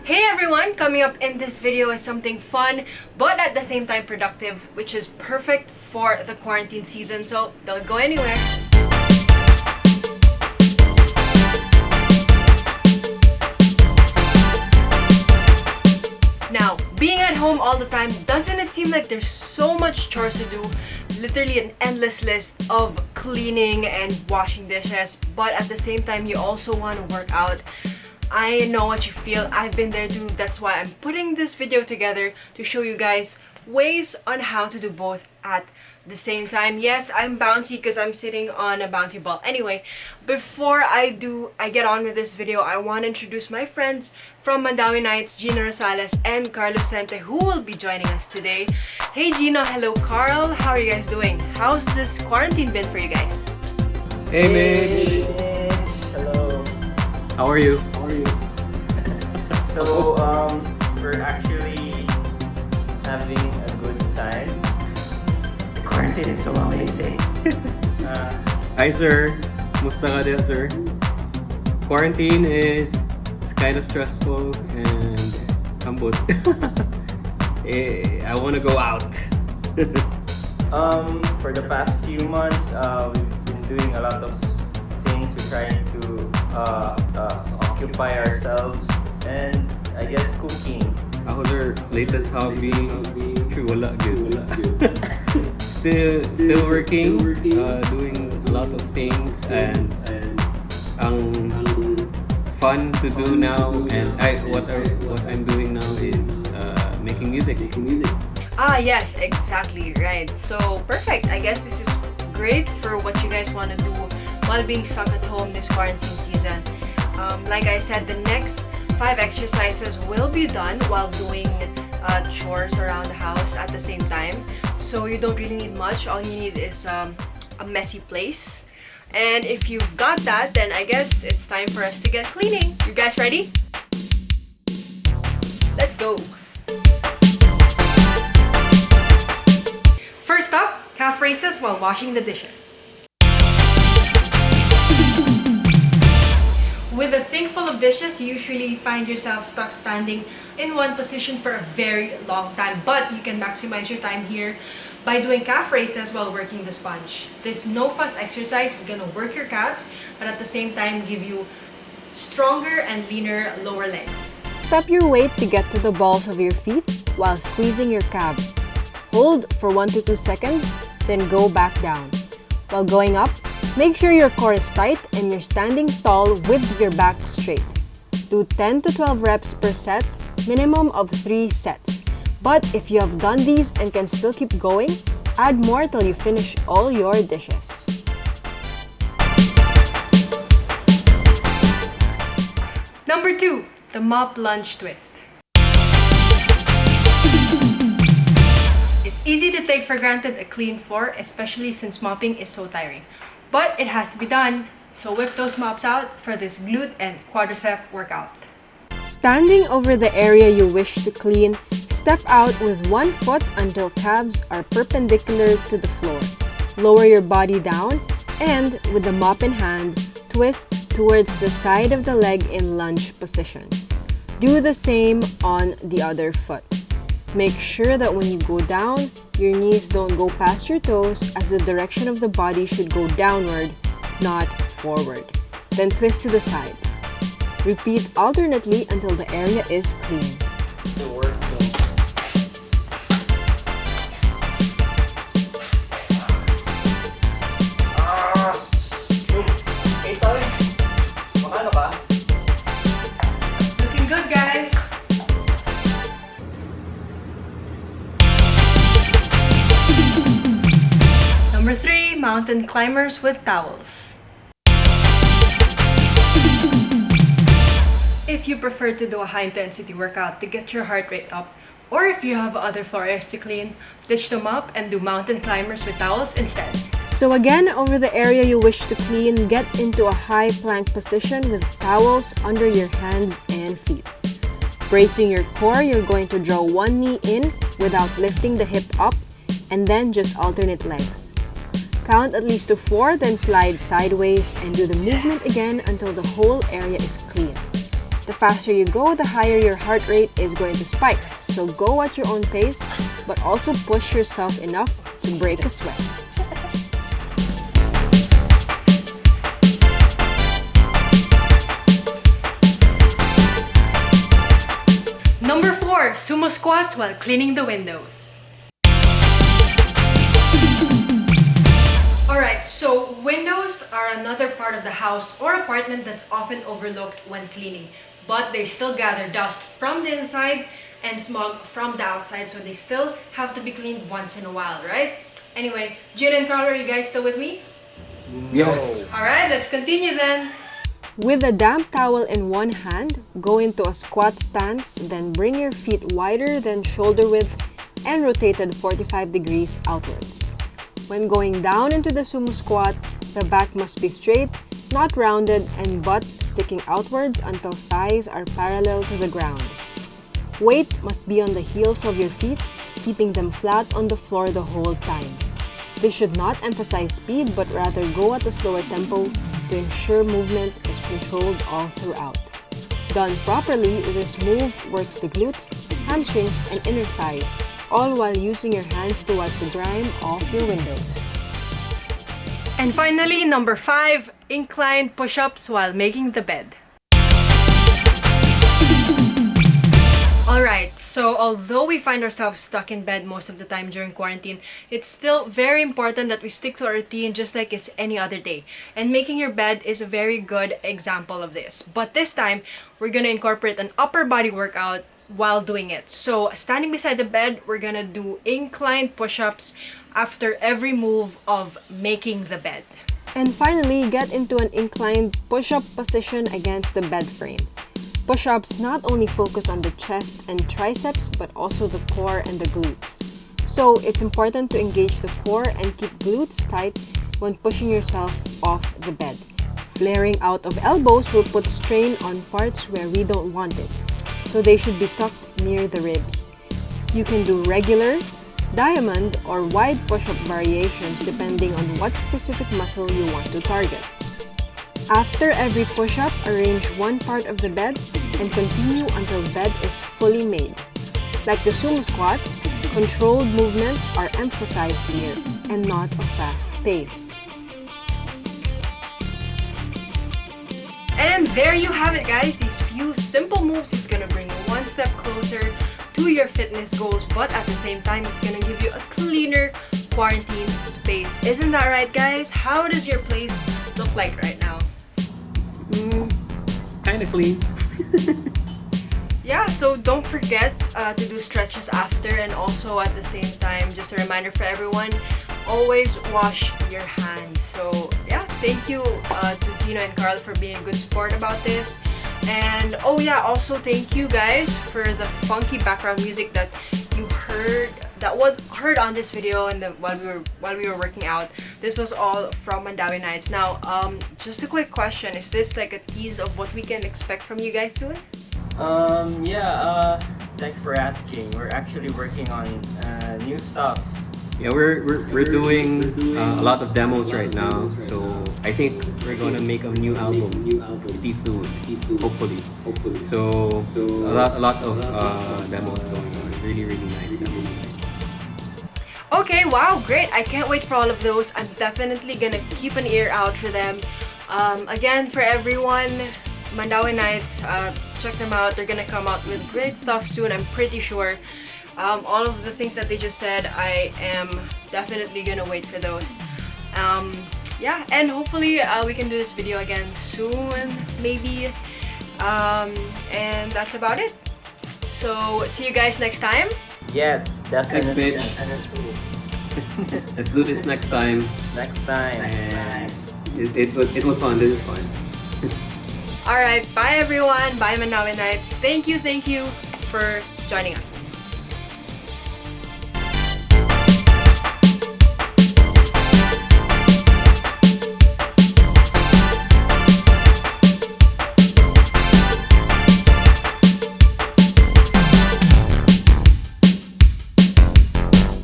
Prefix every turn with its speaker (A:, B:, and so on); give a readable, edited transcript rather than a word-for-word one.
A: Hey everyone! Coming up in this video is something fun, but at the same time productive, which is perfect for the quarantine season, so don't go anywhere. Now, being at home all the time, doesn't it seem like there's so much chores to do? Literally an endless list of cleaning and washing dishes, but at the same time, you also want to work out. I know what you feel. I've been there too. That's why I'm putting this video together to show you guys ways on how to do both at the same time. Yes, I'm bouncy because I'm sitting on a bouncy ball. Anyway, before I get on with this video, I want to introduce my friends from Mandaue Nights, Gino Rosales and Carlos Sente, who will be joining us today. Hey Gino, hello Carl. How are you guys doing? How's this quarantine been for you guys?
B: Hey Mich!
C: Hey, hello.
B: How are you?
C: So, we're actually having a good time. The quarantine is so amazing.
B: Hi sir! Musta ka din sir? Quarantine is kind of stressful and ambot. I want to go out.
C: For the past few months, we've been doing a lot of things. We're trying to occupy ourselves and I guess cooking.
B: Ako sir, latest hobby, wala good. Still working, doing a lot of things and ang fun to do now and what I'm doing now is making music.
A: Ah, yes, exactly, right. So, perfect. I guess this is great for what you guys want to do while being stuck at home this quarantine season. Like I said, the next 5 exercises will be done while doing chores around the house at the same time. So you don't really need much. All you need is a messy place. And if you've got that, then I guess it's time for us to get cleaning. You guys ready? Let's go! First up, calf raises while washing the dishes. With a sink full of dishes, you usually find yourself stuck standing in one position for a very long time. But you can maximize your time here by doing calf raises while working the sponge. This no-fuss exercise is going to work your calves, but at the same time give you stronger and leaner lower legs.
D: Step your weight to get to the balls of your feet while squeezing your calves. Hold for 1 to 2 seconds, then go back down. While going up, make sure your core is tight and you're standing tall with your back straight. Do 10 to 12 reps per set, minimum of 3 sets. But if you have done these and can still keep going, add more till you finish all your dishes.
A: Number 2, the Mop Lunge Twist. It's easy to take for granted a clean floor, especially since mopping is so tiring. But it has to be done, so whip those mops out for this glute and quadricep workout.
D: Standing over the area you wish to clean, step out with one foot until calves are perpendicular to the floor. Lower your body down and, with the mop in hand, twist towards the side of the leg in lunge position. Do the same on the other foot. Make sure that when you go down, your knees don't go past your toes, as the direction of the body should go downward, not forward. Then twist to the side. Repeat alternately until the area is clean.
A: Looking good, guys! Number 3, mountain climbers with towels. If you prefer to do a high-intensity workout to get your heart rate up, or if you have other floor areas to clean, ditch them up and do mountain climbers with towels instead.
D: So again, over the area you wish to clean, get into a high plank position with towels under your hands and feet. Bracing your core, you're going to draw one knee in without lifting the hip up, and then just alternate legs. Count at least to 4, then slide sideways and do the movement again until the whole area is clean. The faster you go, the higher your heart rate is going to spike. So go at your own pace, but also push yourself enough to break a sweat.
A: Number 4, sumo squats while cleaning the windows. Alright, so windows are another part of the house or apartment that's often overlooked when cleaning, but they still gather dust from the inside and smog from the outside, so they still have to be cleaned once in a while, right? Anyway, Gina and Carl, are you guys still with me?
B: Yes.
A: Alright, let's continue then.
D: With a damp towel in one hand, go into a squat stance, then bring your feet wider than shoulder width and rotated 45 degrees outwards. When going down into the sumo squat, the back must be straight, not rounded, and butt sticking outwards until thighs are parallel to the ground. Weight must be on the heels of your feet, keeping them flat on the floor the whole time. This should not emphasize speed, but rather go at a slower tempo to ensure movement is controlled all throughout. Done properly, this move works the glutes, hamstrings, and inner thighs, all while using your hands to wipe the grime off your windows.
A: And finally, number 5, incline push ups while making the bed. Alright, so although we find ourselves stuck in bed most of the time during quarantine, it's still very important that we stick to our routine just like it's any other day. And making your bed is a very good example of this. But this time, we're gonna incorporate an upper body workout while doing it. So standing beside the bed, we're gonna do incline push-ups after every move of making the bed.
D: And finally, get into an inclined push-up position against the bed frame. Push-ups not only focus on the chest and triceps, but also the core and the glutes. So it's important to engage the core and keep glutes tight when pushing yourself off the bed. Flaring out of elbows will put strain on parts where we don't want it, so they should be tucked near the ribs. You can do regular, diamond, or wide push-up variations depending on what specific muscle you want to target. After every push-up, arrange one part of the bed and continue until the bed is fully made. Like the sumo squats, controlled movements are emphasized here and not a fast pace.
A: And there you have it, guys. These few simple moves is gonna bring you one step closer to your fitness goals, but at the same time, it's gonna give you a cleaner quarantine space. Isn't that right, guys? How does your place look like right now?
B: Kind of clean.
A: Yeah, so don't forget to do stretches after, and also at the same time, just a reminder for everyone, always wash your hands. So yeah, thank you to Gina and Carl for being a good sport about this. And oh yeah, also thank you guys for the funky background music that you heard, that was heard on this video and while we were working out. This was all from Mandaue Nights. Now, just a quick question: is this like a tease of what we can expect from you guys soon?
C: Thanks for asking. We're actually working on new stuff.
B: Yeah, we're doing a lot of demos right now, so I think we're gonna make a new album pretty soon, hopefully. So a lot of demos going on. Really nice demos.
A: Okay, wow, great. I can't wait for all of those. I'm definitely gonna keep an ear out for them. Again, for everyone, Mandaue Nights, check them out. They're gonna come out with great stuff soon, I'm pretty sure. All of the things that they just said, I am definitely gonna wait for those. Yeah, and hopefully we can do this video again soon, maybe. And that's about it. So, see you guys next time.
C: Yes, definitely.
B: Thanks, Mich. Let's do this next time.
C: Next time.
B: And it was fun. This is fun.
A: Alright, bye everyone. Bye Mandaue Nights. Thank you for joining us.